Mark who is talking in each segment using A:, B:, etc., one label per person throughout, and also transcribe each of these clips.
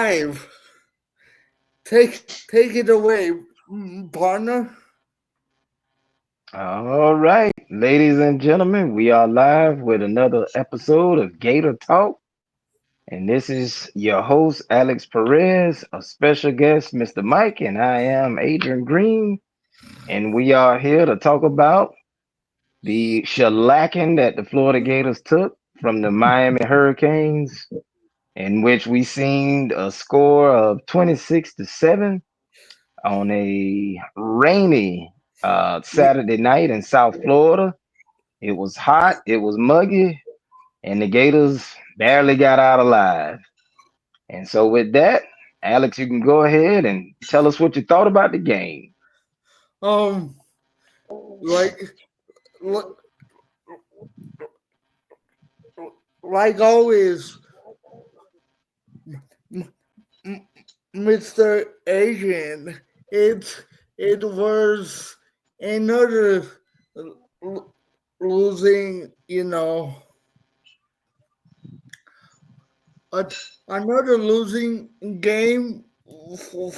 A: live. Take it away, partner.
B: All right, ladies and gentlemen, we are live with another episode of Gator Talk. And this is your host, Alex Perez, a special guest, Mr. Mike, and I am Adrian Green. And we are here to talk about the shellacking that the Florida Gators took from the Miami Hurricanes, in which we seen a score of 26-7 on a rainy Saturday night in South Florida. It was hot, it was muggy, and the Gators barely got out alive. And so, with that, Alex, you can go ahead and tell us what you thought about the game.
A: Um, like, li- like always, Mr. Asian. It was another losing, a, another losing game for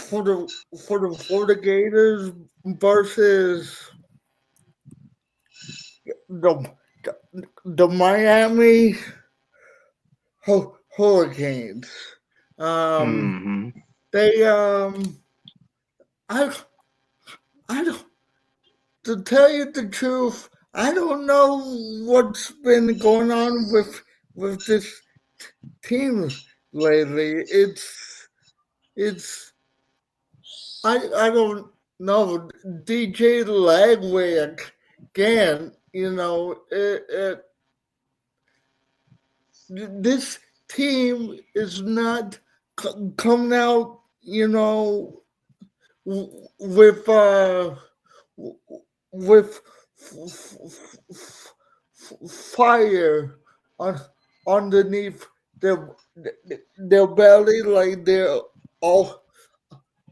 A: the Gators versus the the Miami Hurricanes. Um,
B: Hmm.
A: they I I don't to tell you the truth, I don't know what's been going on with this team lately. It's I don't know. DJ Lagway again. This team is not coming out. With with fire on underneath their their belly, like they're all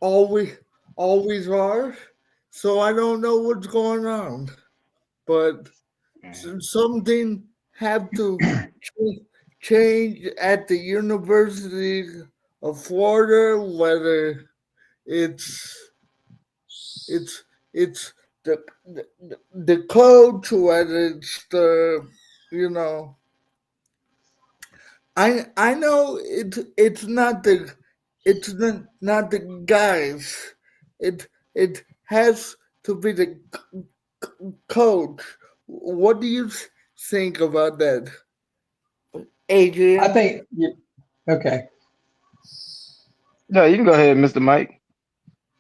A: always always are. So I don't know what's going on, but something have to change at the University of Florida, whether it's it's it's the coach, whether it's the you know I know it's not the guys. It has to be the coach. What do you think about that,
C: I
A: Adrian?
C: think okay.
B: Yeah, you can go ahead, Mr. Mike.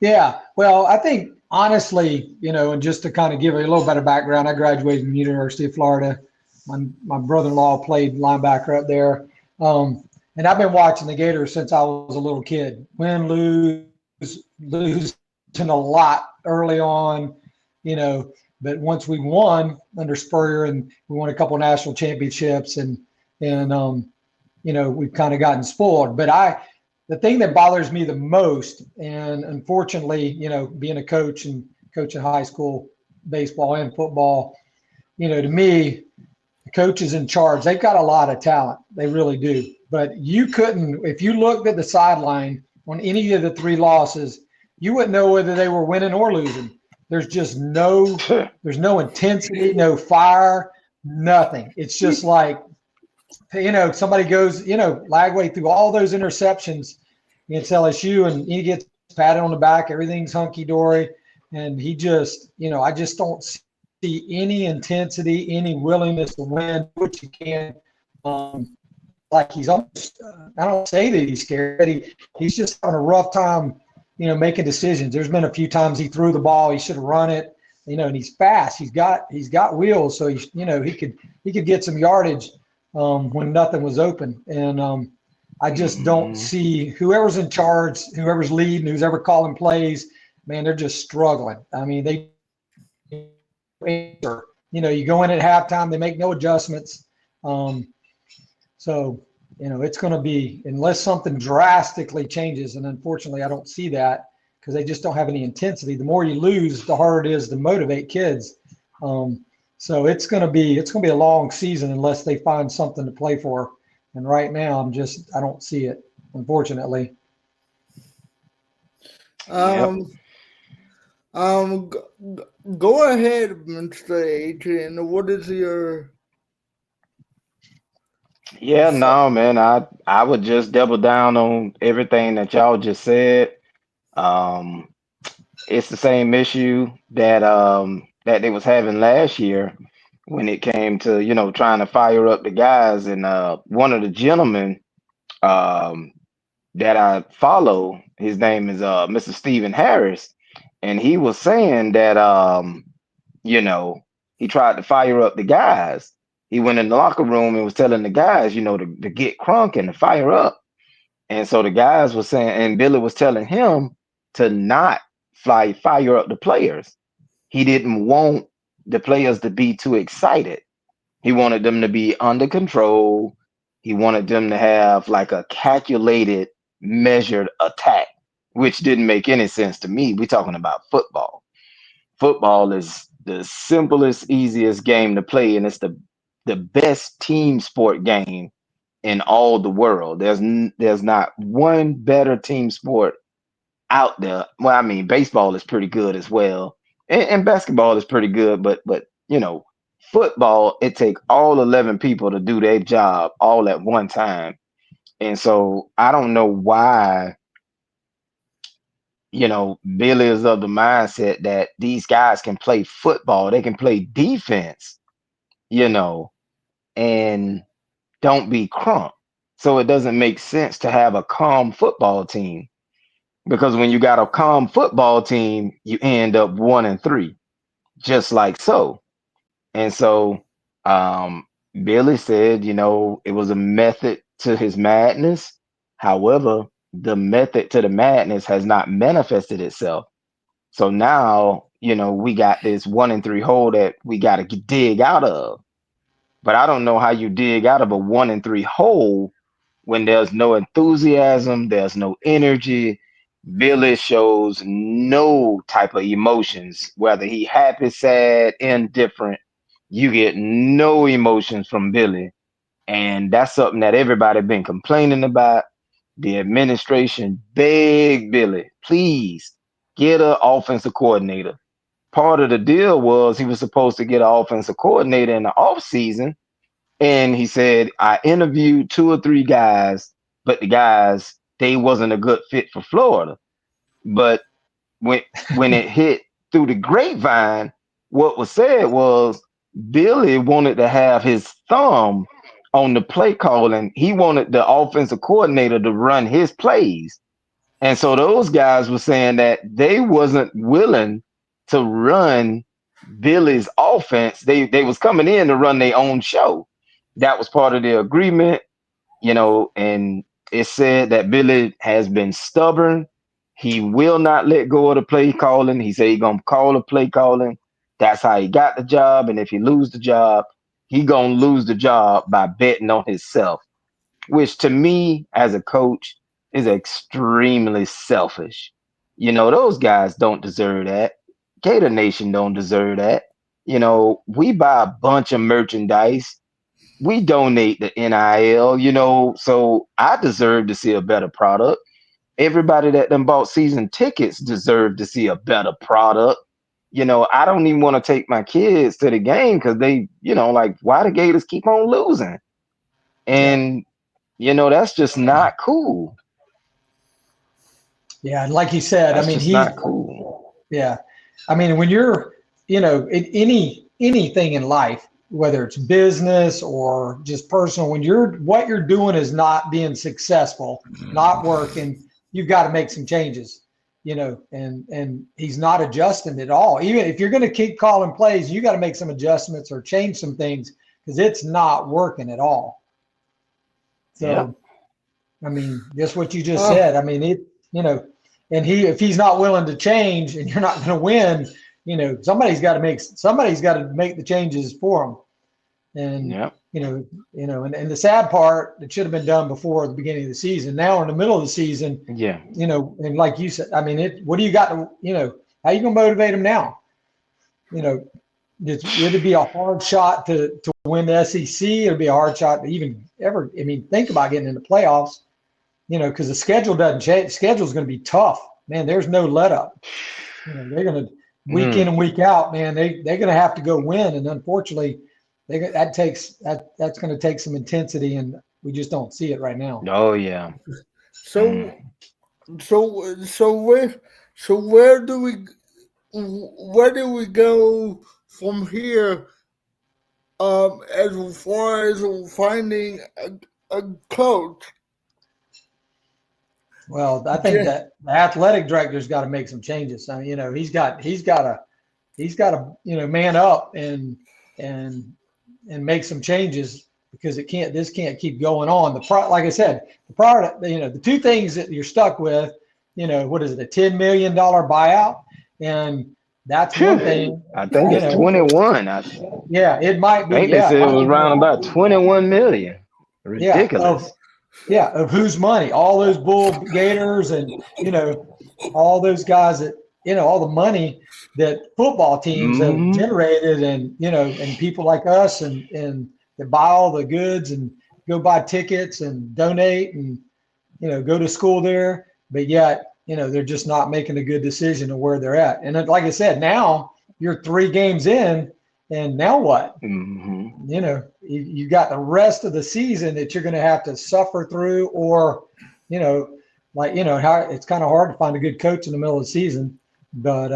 C: Yeah. Well, I think honestly, and just to kind of give you a little bit of background, I graduated from the University of Florida. My brother-in-law played linebacker up there. And I've been watching the Gators since I was a little kid. Win, losing a lot early on, you know. But once we won under Spurrier and we won a couple national championships and we've kind of gotten spoiled. But the thing that bothers me the most, and unfortunately, being a coach and coaching high school baseball and football, to me, the coaches in charge, they've got a lot of talent. They really do. But you couldn't, if you looked at the sideline on any of the three losses, you wouldn't know whether they were winning or losing. There's just there's no intensity, no fire, nothing. It's just like, somebody goes, Lagway through all those interceptions against LSU and he gets patted on the back, everything's hunky dory. And he just, I just don't see any intensity, any willingness to win, do what you can. Like he's almost, I don't say that he's scared, but he's just having a rough time, making decisions. There's been a few times he threw the ball, he should have run it, and he's fast. He's got wheels, so he could get some yardage when nothing was open. And I just don't
B: Hmm.
C: see whoever's in charge, whoever's leading, who's ever calling plays, man, they're just struggling. I mean, they answer. You go in at halftime, they make no adjustments. So, it's going to be, unless something drastically changes, and unfortunately, I don't see that because they just don't have any intensity. The more you lose, the harder it is to motivate kids. So it's going to be a long season unless they find something to play for. And right now, I don't see it, unfortunately.
B: Yep.
A: Um, go ahead, Mr. Adrian. What is your
B: Yeah,
A: thought?
B: no, man. I would just double down on everything that y'all just said. Um, it's the same issue that they was having last year when it came to, trying to fire up the guys. And one of the gentlemen um that I follow, his name is Mr. Stephen Harris, and he was saying that you know, he tried to fire up the guys. He went in the locker room and was telling the guys, to get crunk and to fire up. And so the guys were saying, and Billy was telling him to not fire up the players. He didn't want the players to be too excited. He wanted them to be under control. He wanted them to have like a calculated, measured attack, which didn't make any sense to me. We're talking about football. Football is the simplest, easiest game to play, and it's the best team sport game in all the world. There's not one better team sport out there. Well, I mean, baseball is pretty good as well, and basketball is pretty good, but football, it take all 11 people to do their job all at one time. And so I don't know why, Billy is of the mindset that these guys can play football, they can play defense, you know, and don't be crunk. So it doesn't make sense to have a calm football team, because when you got a calm football team, you end up 1-3, just like so. And so um, Billy said, it was a method to his madness. However, the method to the madness has not manifested itself. So now, we got this 1-3 hole that we got to dig out of. But I don't know how you dig out of a 1-3 hole when there's no enthusiasm, there's no energy. Billy shows no type of emotions, whether he happy, sad, indifferent. You get no emotions from Billy. And that's something that everybody been complaining about. The administration begged Billy, please get an offensive coordinator. Part of the deal was he was supposed to get an offensive coordinator in the offseason, and he said, I interviewed 2 or 3 guys, but the guys, they wasn't a good fit for Florida. But when when it hit through the grapevine, what was said was Billy wanted to have his thumb on the play calling. He wanted the offensive coordinator to run his plays. And so those guys were saying that they wasn't willing to run Billy's offense. They was coming in to run their own show. That was part of the agreement, and it said that Billy has been stubborn. He will not let go of the play calling. He said he gonna call the play calling. That's how he got the job. And if he lose the job, he gonna lose the job by betting on himself, which to me as a coach is extremely selfish. Those guys don't deserve that. Gator Nation don't deserve that. We buy a bunch of merchandise. We donate the NIL, so I deserve to see a better product. Everybody that done bought season tickets deserve to see a better product. I don't even want to take my kids to the game because they, like, why the Gators keep on losing?
C: Yeah.
B: And that's just not cool.
C: Yeah. And like you said, I
B: That's
C: mean,
B: just not cool.
C: yeah. I mean, when you're, in anything in life, whether it's business or just personal, when what you're doing is not being successful, not working, you've got to make some changes, and he's not adjusting at all. Even if you're going to keep calling plays, you got to make some adjustments or change some things because it's not working at all.
B: Yep.
C: So, I mean, just what you just
A: Uh,
C: said. I mean, and if he's not willing to change and you're not going to win, somebody's got to make the changes for him. And,
B: Yep.
C: and the sad part, it should have been done before the beginning of the season. Now we're in the middle of the season,
B: Yeah.
C: and like you said, I mean, what do you got to, how you going to motivate him now? It'd be a hard shot to win the SEC. It'd be a hard shot to even think about getting in the playoffs, because the schedule doesn't change. The schedule is going to be tough man, there's no let up. They're going to week in
B: Mm.
C: and week out, man. They're going to have to go win, and unfortunately, that's going to take some intensity, and we just don't see it right now.
B: Oh yeah. Mm.
A: So so where do we go from here? As far as finding a coach,
C: Well, I think
A: yeah,
C: that the athletic director's got to make some changes. I mean, he's got to man up and make some changes because this can't keep going on. Like I said, the two things that you're stuck with, what is it, a $10 million buyout, and that's one
B: Phew.
C: thing,
B: I think
C: you
B: it's
C: know,
B: 21. I
C: yeah, it might be,
B: think they
C: yeah, it
B: said it
C: might
B: was
C: be
B: around
C: more,
B: about 21 million.
C: yeah,
B: Ridiculous.
C: of whose money, all those bull gators and all those guys that all the money that football teams have
B: Hmm.
C: generated, and and people like us and that buy all the goods and go buy tickets and donate and go to school there, but yet they're just not making a good decision of where they're at. And then, like I said, now you're 3 games in, and now what?
B: Hmm.
C: You got the rest of the season that you're going to have to suffer through, or you know how it's kind of hard to find a good coach in the middle of the season. But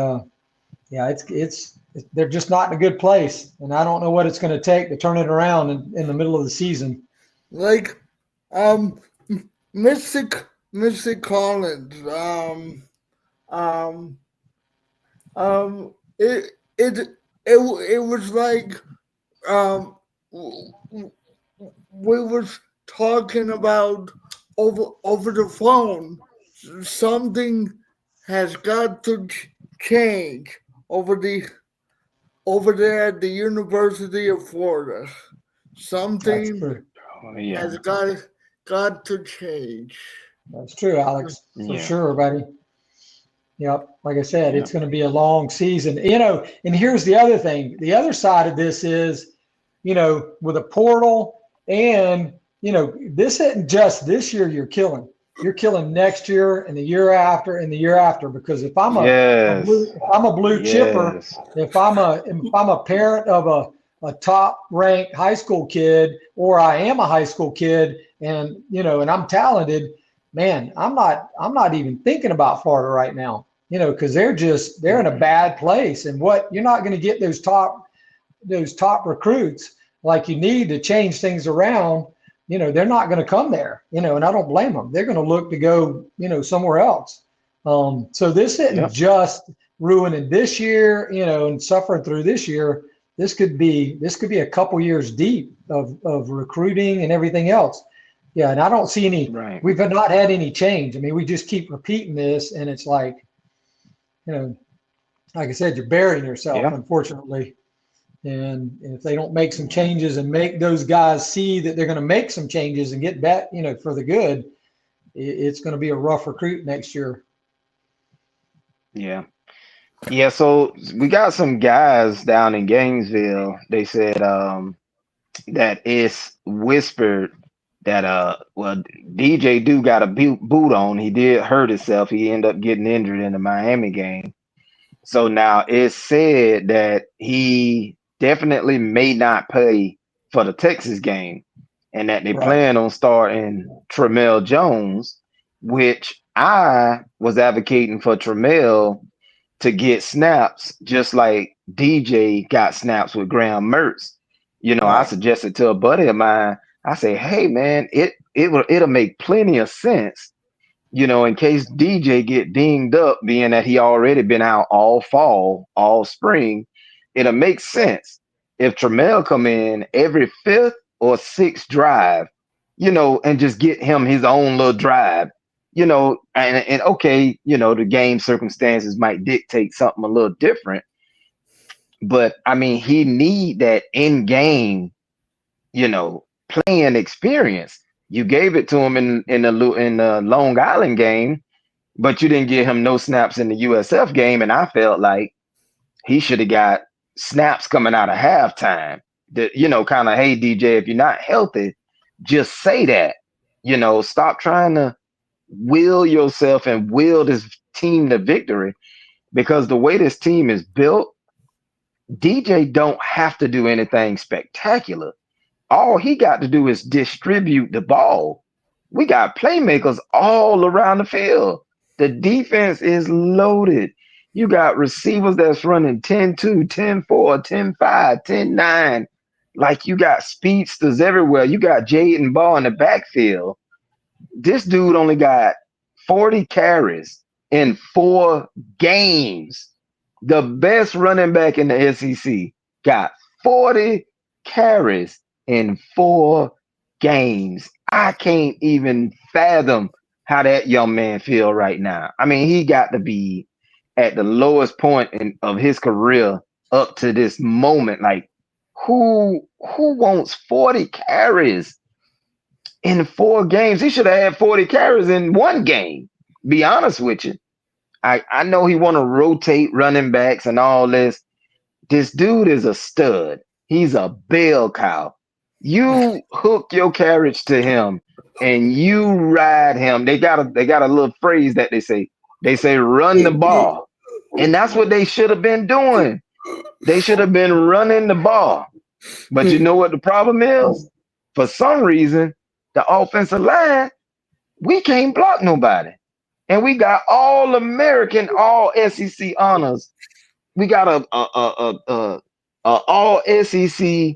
C: yeah, it's they're just not in a good place, and I don't know what it's going to take to turn it around in the middle of the season.
A: like um, Mystic Mystic Collins, um, um, it it it was like um, we was talking about over the phone. Something has got to change over there at the University of Florida.
C: That's
A: Something
C: true.
B: Oh, yeah.
A: has got to change.
C: That's true, Alex, for
B: Yeah.
C: sure, buddy. Yep. Like I said,
B: Yeah.
C: it's going to be a long season. And here's the other thing. The other side of this is, with a portal and, this isn't just this year you're killing. You're killing next year and the year after and the year after. Because
B: Yes.
C: if I'm a blue chipper,
B: Yes.
C: if I'm a parent of a top ranked high school kid, or I am a high school kid, and and I'm talented, man, I'm not even thinking about Florida right now, because they're in a
B: Mm-mm.
C: bad place. And what you're not going to get those top recruits like you need to change things around. They're not going to come there, and I don't blame them. They're going to look to go, somewhere else. So this isn't
B: Yep.
C: just ruining this year, and suffering through this year. This could be a couple years deep of recruiting and everything else. Yeah, and I don't see any.
B: Right.
C: We've not had any change. I mean, we just keep repeating this, and it's you know, like I said, you're burying yourself,
B: Yeah.
C: unfortunately. And if they don't make some changes and make those guys see that they're going to make some changes and get back, for the good, it's going to be a rough recruit next year.
B: Yeah. Yeah. So we got some guys down in Gainesville. They said that it's whispered that well, DJ do got a boot on. He did hurt himself. He ended up getting injured in the Miami game. So now it's said that he definitely may not play for the Texas game, and that they
C: Right.
B: plan on starting Tramel Jones, which I was advocating for Tramel to get snaps just like DJ got snaps with Graham Mertz. I
C: Right.
B: suggested to a buddy of mine, I say, hey man, it'll make plenty of sense, in case DJ get dinged up, being that he already been out all fall, all spring, it'll make sense if Tramel come in every fifth or sixth drive, and just get him his own little drive, and okay, the game circumstances might dictate something a little different, but I mean, he need that in game, playing experience. You gave it to him in the Long Island game, but you didn't give him no snaps in the USF game, and I felt like he should have got snaps coming out of halftime. That kind of, hey DJ, if you're not healthy, just say that. Stop trying to will yourself and will this team to victory, because the way this team is built, DJ don't have to do anything spectacular. All he got to do is distribute the ball. We got playmakers all around the field. The defense is loaded. You got receivers that's running 10-2, 10-4, 10-5, 10-9. Like, you got speedsters everywhere. You got Jaden Ball in the backfield. This dude only got 40 carries in 4 games. The best running back in the SEC got 40 carries in 4 games. I can't even fathom how that young man feel right now. I mean, he got to be at the lowest point of his career up to this moment. Like, who wants 40 carries in 4 games? He should have had 40 carries in 1 game. Be honest with you. I know he want to rotate running backs and all this. This dude is a stud. He's a bell cow. You hook your carriage to him and you ride him. They got a little phrase that they say. They say run the ball. And that's what they should have been doing. They should have been running the ball. But you know what the problem is? For some reason, the offensive line, we can't block nobody. And we got all American, all SEC honors. We got a all SEC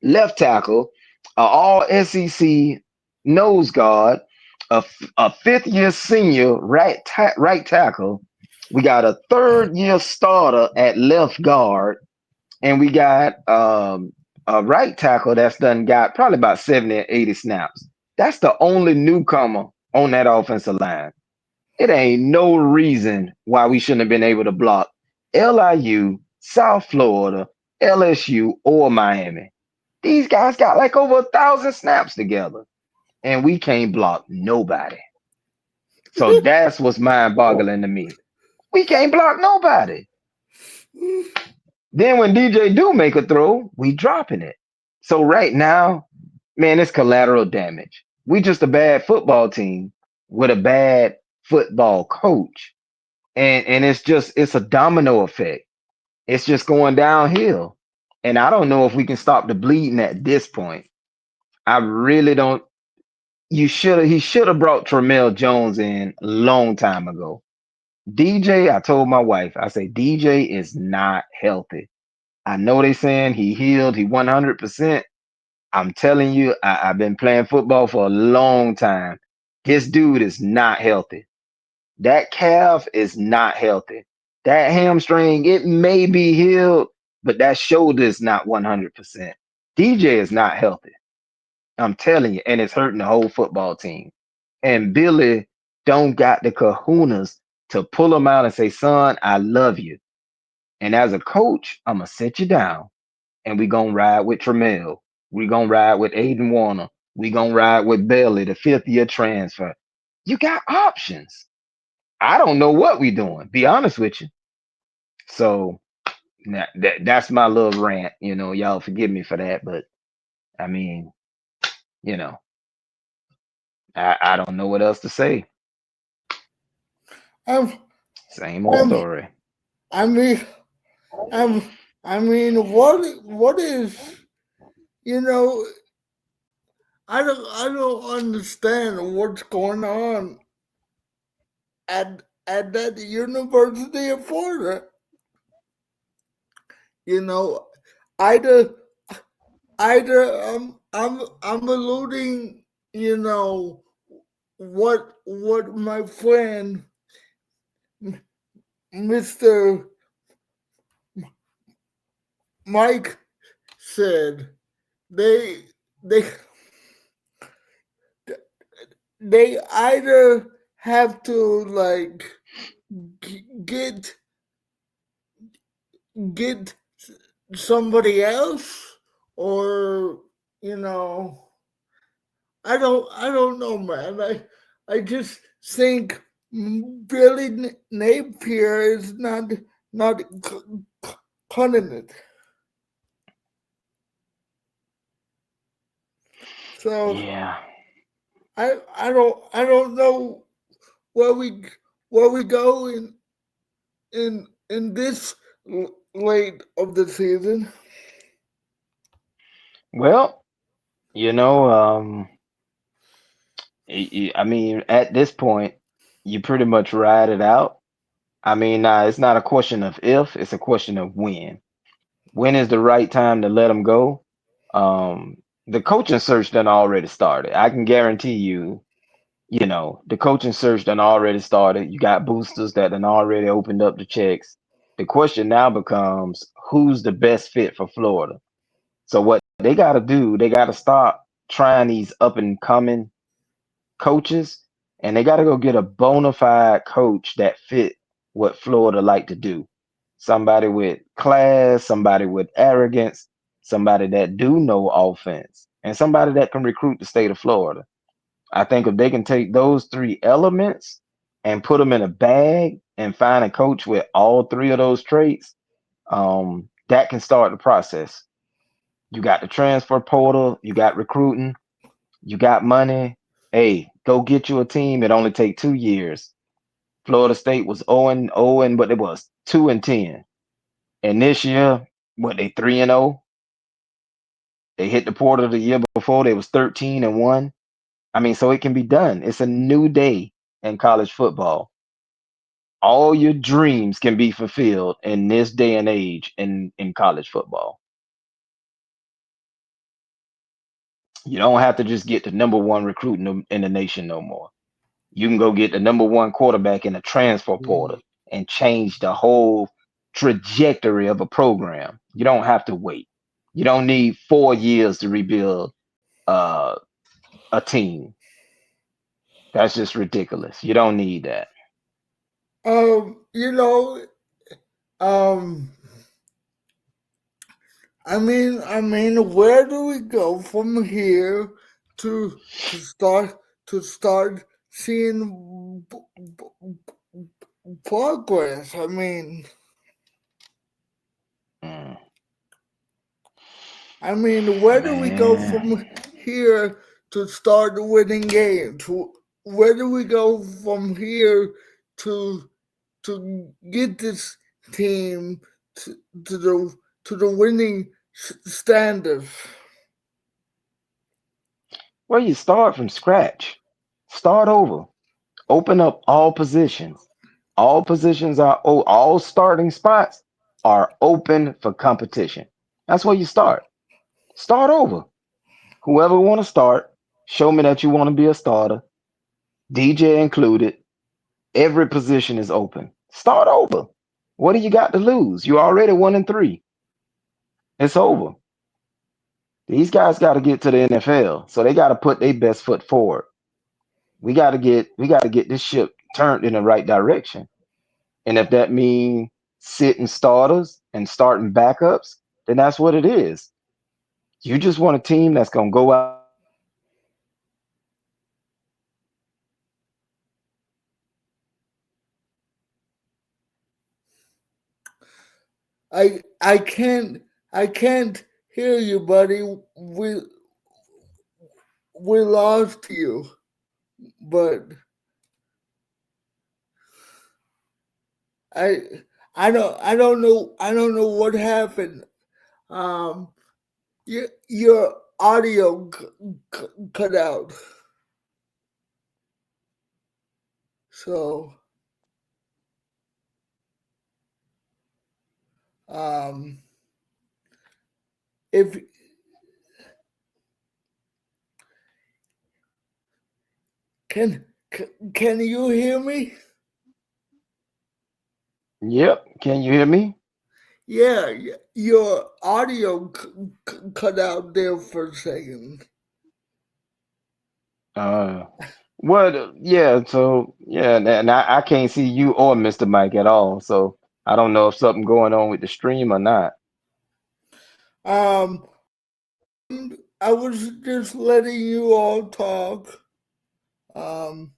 B: left tackle, a all SEC nose guard, a 5th-year senior right tackle. We got a 3rd-year starter at left guard, and we got a right tackle that's done got probably about 70 or 80 snaps. That's the only newcomer on that offensive line. It ain't no reason why we shouldn't have been able to block LIU, South Florida, LSU, or Miami. These guys got like over 1,000 snaps together, and we can't block nobody. So that's what's mind-boggling to me. We can't block nobody. Then when DJ do make a throw, we dropping it. So right now, man, it's collateral damage. We just a bad football team with a bad football coach. And it's a domino effect. It's just going downhill. And I don't know if we can stop the bleeding at this point. I really don't. He should have brought Tramel Jones in a long time ago. DJ, I told my wife, I say DJ is not healthy. I know they saying he healed, he 100%. I'm telling you, I've been playing football for a long time. This dude is not healthy. That calf is not healthy. That hamstring, it may be healed, but that shoulder is not 100%. DJ is not healthy. I'm telling you, and it's hurting the whole football team. And Billy don't got the kahunas to pull him out and say, son, I love you. And as a coach, I'm going to sit you down and we going to ride with Tramel. We going to ride with Aiden Warner. We going to ride with Bailey, the 5th-year transfer. You got options. I don't know what we doing, be honest with you. So that's my little rant. Y'all forgive me for that, but I mean, you know, I don't know what else to say.
A: I'm,
B: Same old
A: I'm,
B: story.
A: I mean, I'm, I mean, what is, you know, I don't understand what's going on at that University of Florida. You know, either I'm alluding, what my friend Mr. Mike said. They they they either have to like get get somebody else, or you know I don't know, man. I just think Billy Napier is not cutting it. So
B: Yeah.
A: I don't know where we go in this late of the season.
B: Well, you know, I mean, at this point, you pretty much ride it out. I mean, it's not a question of if, it's a question of when. When is the right time to let them go? The coaching search done already started. I can guarantee you, the coaching search done already started. You got boosters that done already opened up the checks. The question now becomes who's the best fit for Florida? So what they got to do, they got to stop trying these up and coming coaches, and they got to go get a bona fide coach that fit what Florida like to do. Somebody with class, somebody with arrogance, somebody that do know offense, and somebody that can recruit the state of Florida. I think if they can take those three elements and put them in a bag and find a coach with all three of those traits, that can start the process. You got the transfer portal, you got recruiting, you got money. Hey, go get you a team. It only take 2 years. Florida State was 0 but it was 2-10. And this year, what they 3-0? They hit the portal the year before. They was 13-1. I mean, so it can be done. It's a new day in college football. All your dreams can be fulfilled in this day and age in college football. You don't have to just get the number one recruit in the nation no more. You can go get the number one quarterback in the transfer portal and change the whole trajectory of a program. You don't have to wait. You don't need 4 years to rebuild uh, a team. That's just ridiculous. You don't need that.
A: You know, um, where do we go from here to start seeing progress?
B: Mm,
A: Where do we go
B: man.
A: from here to start winning games? Where do we go from here to get this team to, to the to the winning standards?
B: Well, you start from scratch. Start over. Open up all positions. All positions are all starting spots are open for competition. That's where you start. Start over. Whoever want to start, show me that you want to be a starter, DJ included. Every position is open. Start over. What do you got to lose? You already 1-3. It's over. These guys got to get to the NFL, so they got to put their best foot forward. We got to get this ship turned in the right direction. And if that means sitting starters and starting backups, then that's what it is. You just want a team that's gonna go out there and compete and win games. That's what you want.
A: I can't hear you, buddy. We lost you, but I I don't know what happened. Um, your audio cut out. So um, if can can you hear me?
B: Yep. Can you hear me?
A: Yeah, your audio cut out there for a second.
B: Uh, what? Yeah. So yeah, and I can't see you or Mr. Mike at all. So I don't know if something going on with the stream or not.
A: Um, I was just letting you all talk. Um,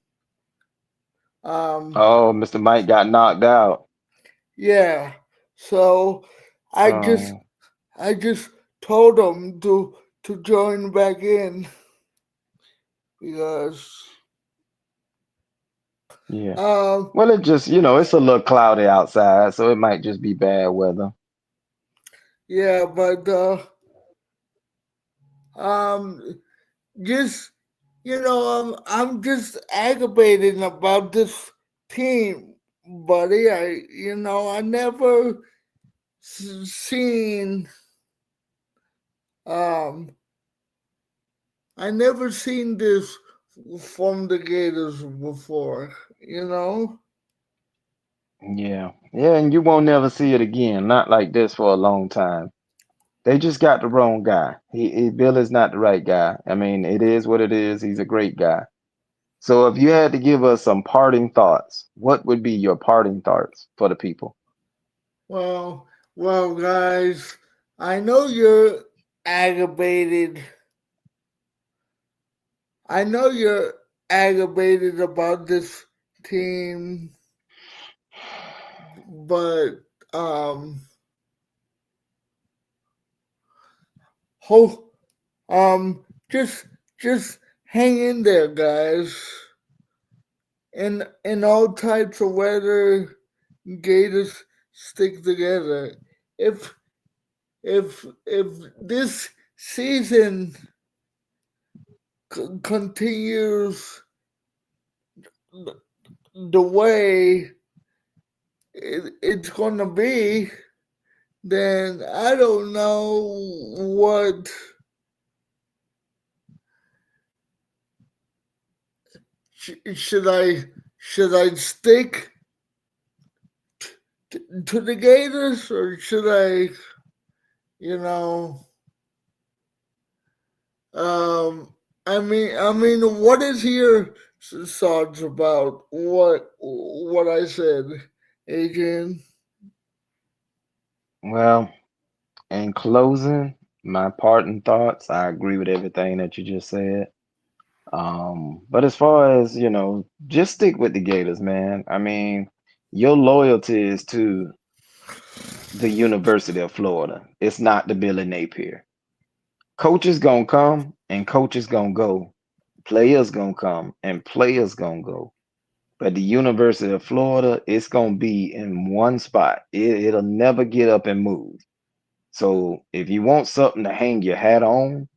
A: um,
B: Oh, Mr. Mike got knocked out.
A: yeah. So I just
B: Um,
A: I just told them to join back in. because
B: Yeah.
A: um
B: Well, it just, it's a little cloudy outside, so it might just be bad weather.
A: yeah, but um just I'm just aggravated about this team, buddy. I never seen um I never seen this from the Gators before.
B: Yeah. Yeah, and you won't never see it again. Not like this for a long time. They just got the wrong guy. Bill is not the right guy. I mean, it is what it is. He's a great guy. So if you had to give us some parting thoughts, what would be your parting thoughts for the people?
A: Well, guys, I know you're aggravated. I know you're aggravated about this team, but um, ho, just hang in there, guys. In all types of weather, Gators stick together. If if this season continues the way it's gonna be, then I don't know what should I stick to the Gators, or should you know um what is your thoughts about what I said, Adrian?
B: Well, in closing, my parting thoughts, I agree with everything that you just said. But as far as, just stick with the Gators, man. I mean, your loyalty is to the University of Florida. It's not the Billy Napier. Coaches gonna come and coaches gonna go. Players gonna come and players gonna go. But the University of Florida, it's gonna be in one spot. It'll never get up and move. So if you want something to hang your hat on,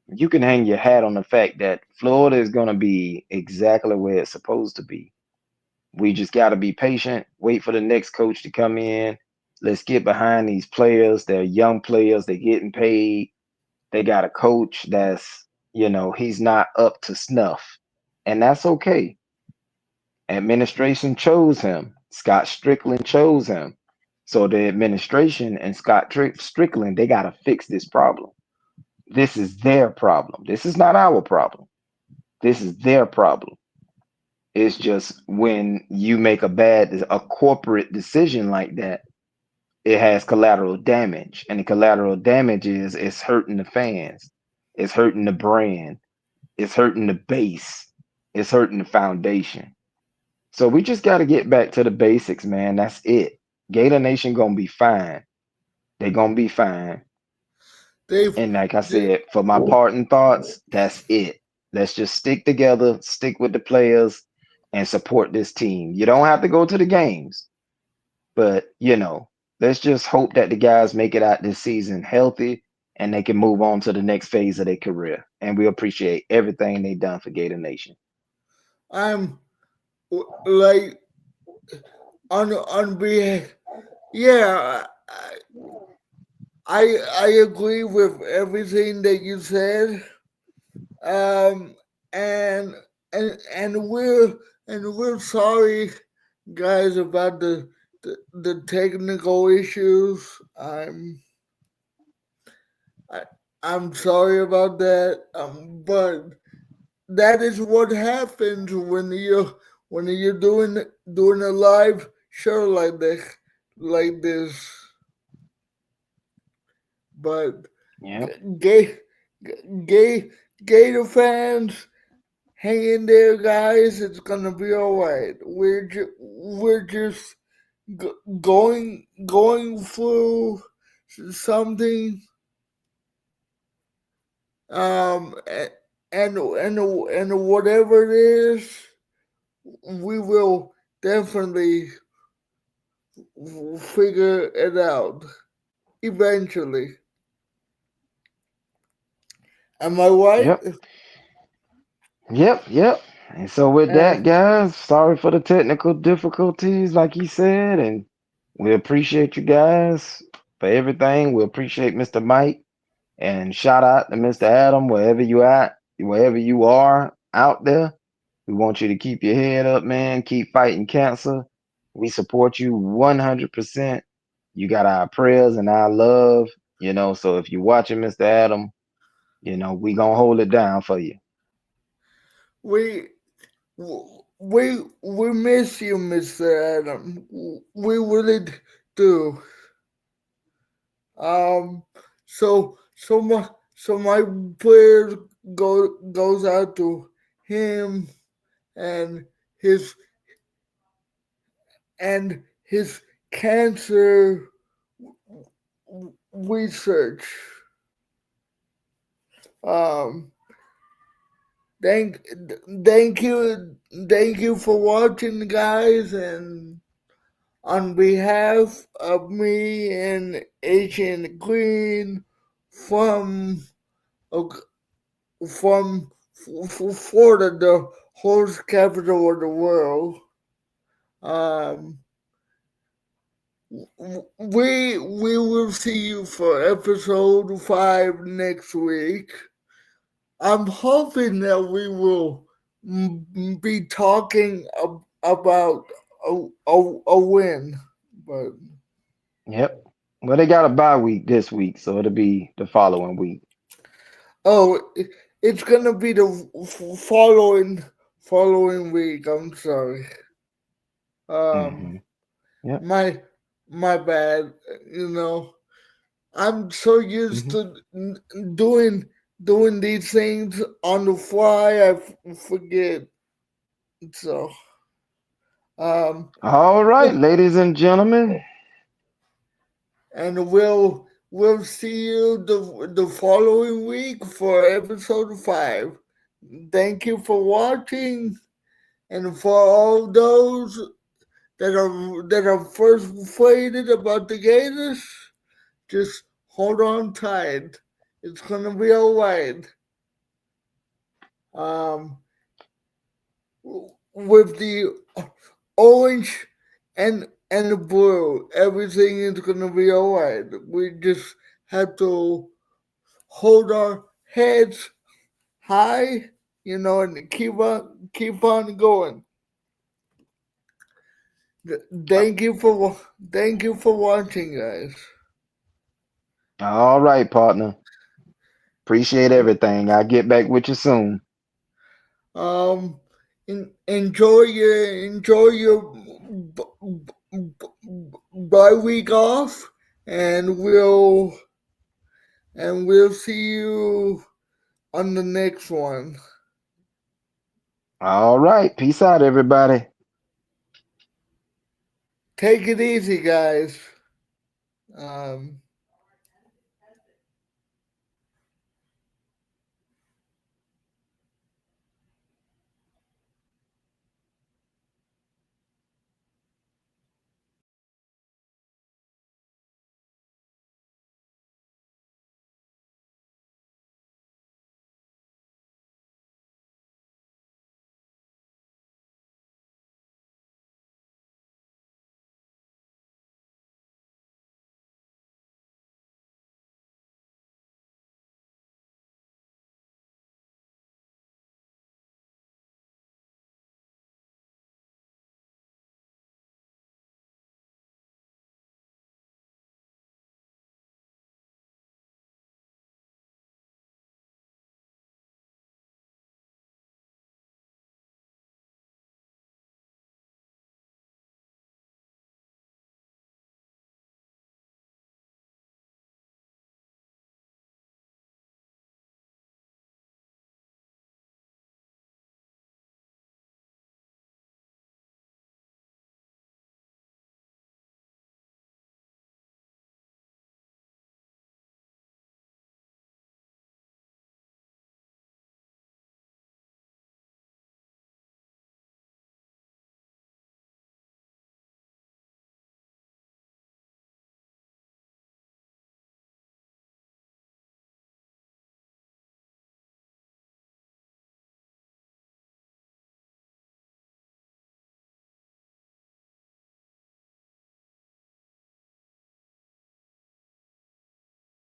B: you can hang your hat on the fact that Florida is gonna be exactly where it's supposed to be. We just gotta be patient, wait for the next coach to come in. Let's get behind these players. They're young players, they're getting paid. They got a coach that's, he's not up to snuff. And that's okay. Administration chose him. Scott Strickland chose him. So the administration and Strickland, they got to fix this problem. This is their problem. This is not our problem. This is their problem. It's just when you make a corporate decision like that, it has collateral damage. And the collateral damage is it's hurting the fans. It's hurting the brand. It's hurting the base. It's hurting the foundation. So we just got to get back to the basics, man. That's it. Gator Nation gonna be fine. They gonna be fine.
A: They've
B: And like I
A: they,
B: said, for my parting thoughts, that's it. Let's just stick together, stick with the players, and support this team. You don't have to go to the games, but let's just hope that the guys make it out this season healthy and they can move on to the next phase of their career. And we appreciate everything they done for Gator Nation.
A: I'm like on behalf. Yeah, I agree with everything that you said. Um, and and we're sorry, guys, about the technical issues. I, I'm sorry about that. But that is what happens when you're doing a live show like this. But
B: Yep.
A: gay gay Gator fans, hang in there, guys. It's gonna be all right. We're just going through something. Um, and whatever it is, we will definitely figure it out eventually. Am I right?
B: Yep. Yep. And so with that,
A: And
B: guys, sorry for the technical difficulties, like he said, and we appreciate you guys for everything. We appreciate Mr. Mike and shout out to Mr. Adam, wherever you at, wherever you are out there. We want you to keep your head up, man. Keep fighting cancer. We support you 100%. You got our prayers and our love, So if you're watching, Mr. Adam, we gonna hold it down for you.
A: we we miss you, Mr. Adam. We really do. Um, so my prayers goes out to him and his and his cancer research. Um, thank thank you for watching, guys, and on behalf of me and Asian Queen from uh, Florida, the host capital of the world. Um, we will see you for episode 5 next week. I'm hoping that we will be talking about a win, but
B: Yep. Well, they got a bye week this week, so it'll be the following week.
A: it's gonna be the following week. I'm sorry. Um,
B: Hmm. Yep.
A: my my bad. You know, I'm so used
B: Hmm.
A: to doing these things on the fly. I forget. So, um,
B: All right, ladies and gentlemen.
A: and we'll see you the following week for episode 5. Thank you for watching, and for all those that are frustrated about the Gators, just hold on tight. It's gonna be alright. Um, with the orange and the blue, everything is gonna be alright. We just have to hold our heads high, and keep on going. Thank you for watching, guys.
B: All right, partner. Appreciate everything. I'll get back with you soon.
A: Um, enjoy your bye week off, and we'll see you on the next one.
B: All right. Peace out, everybody.
A: Take it easy, guys. Um.